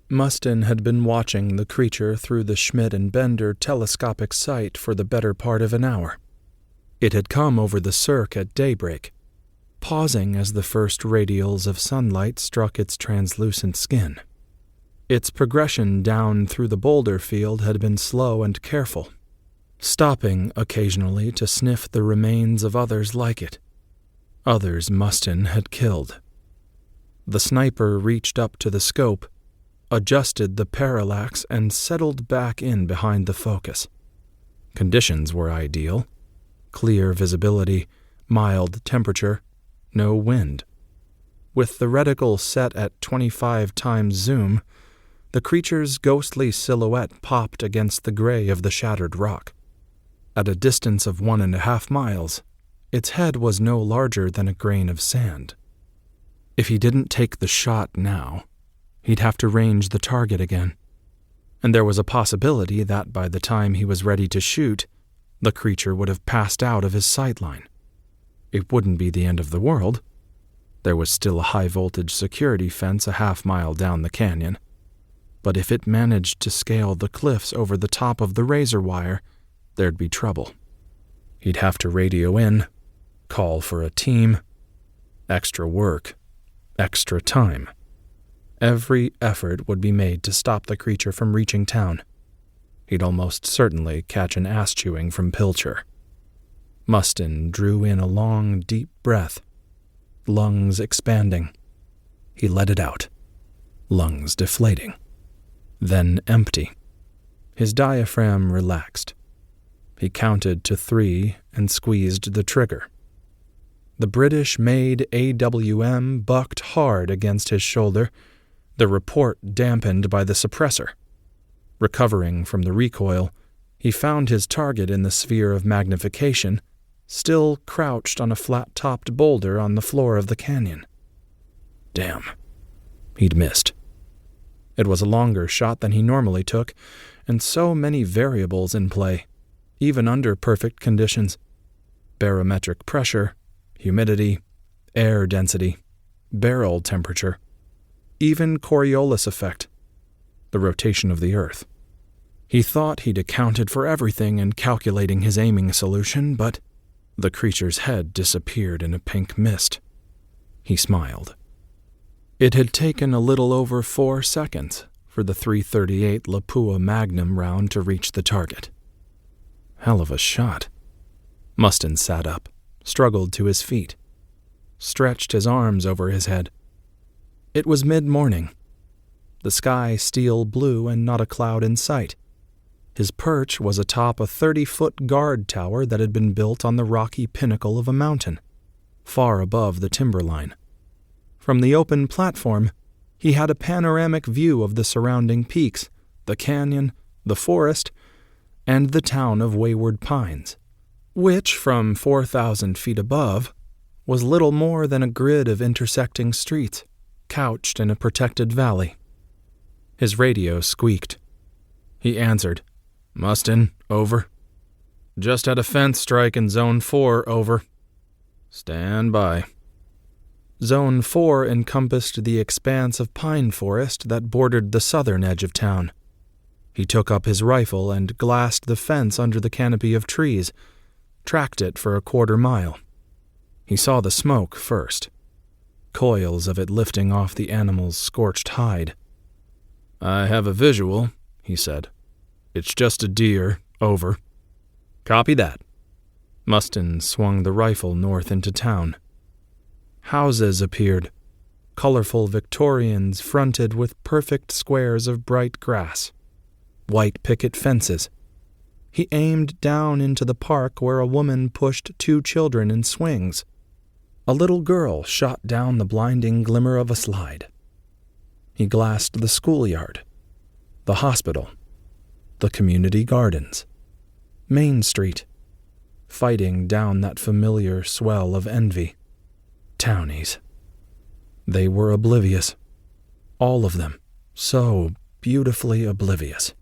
Mustin had been watching the creature through the Schmidt and Bender telescopic sight for the better part of an hour. It had come over the cirque at daybreak, pausing as the first radials of sunlight struck its translucent skin. Its progression down through the boulder field had been slow and careful, stopping occasionally to sniff the remains of others like it. Others Mustin had killed. The sniper reached up to the scope, adjusted the parallax, and settled back in behind the focus. Conditions were ideal. Clear visibility, mild temperature, no wind. With the reticle set at 25 times zoom, the creature's ghostly silhouette popped against the gray of the shattered rock. At a distance of 1.5 miles, its head was no larger than a grain of sand. If he didn't take the shot now, he'd have to range the target again, and there was a possibility that by the time he was ready to shoot, the creature would have passed out of his sightline. It wouldn't be the end of the world. There was still a high-voltage security fence a half-mile down the canyon, but if it managed to scale the cliffs over the top of the razor wire, there'd be trouble. He'd have to radio in, call for a team, extra work, extra time. Every effort would be made to stop the creature from reaching town. He'd almost certainly catch an ass-chewing from Pilcher. Mustin drew in a long, deep breath, lungs expanding. He let it out, lungs deflating, then empty. His diaphragm relaxed. He counted to 3 and squeezed the trigger. The British-made AWM bucked hard against his shoulder, the report dampened by the suppressor. Recovering from the recoil, he found his target in the sphere of magnification, still crouched on a flat-topped boulder on the floor of the canyon. Damn. He'd missed. It was a longer shot than he normally took, and so many variables in play, even under perfect conditions. Barometric pressure, humidity, air density, barrel temperature, even Coriolis effect, the rotation of the Earth. He thought he'd accounted for everything in calculating his aiming solution, but the creature's head disappeared in a pink mist. He smiled. It had taken a little over 4 seconds for the .338 Lapua Magnum round to reach the target. Hell of a shot. Mustin sat up, struggled to his feet, stretched his arms over his head. It was mid-morning. The sky steel blue and not a cloud in sight. His perch was atop a 30-foot guard tower that had been built on the rocky pinnacle of a mountain, far above the timberline. From the open platform, he had a panoramic view of the surrounding peaks, the canyon, the forest, and the town of Wayward Pines, which, from 4,000 feet above, was little more than a grid of intersecting streets, couched in a protected valley. His radio squeaked. He answered. "Mustin, over. Just had a fence strike in Zone 4, over. Stand by." Zone 4 encompassed the expanse of pine forest that bordered the southern edge of town. He took up his rifle and glassed the fence under the canopy of trees, tracked it for a 1/4 mile. He saw the smoke first, coils of it lifting off the animal's scorched hide. "I have a visual," he said. "It's just a deer, over." "Copy that." Mustin swung the rifle north into town. Houses appeared, colorful Victorians fronted with perfect squares of bright grass, white picket fences. He aimed down into the park where a woman pushed 2 children in swings. A little girl shot down the blinding glimmer of a slide. He glassed the schoolyard, the hospital, the community gardens, Main Street, fighting down that familiar swell of envy. Townies. They were oblivious. All of them, so beautifully oblivious.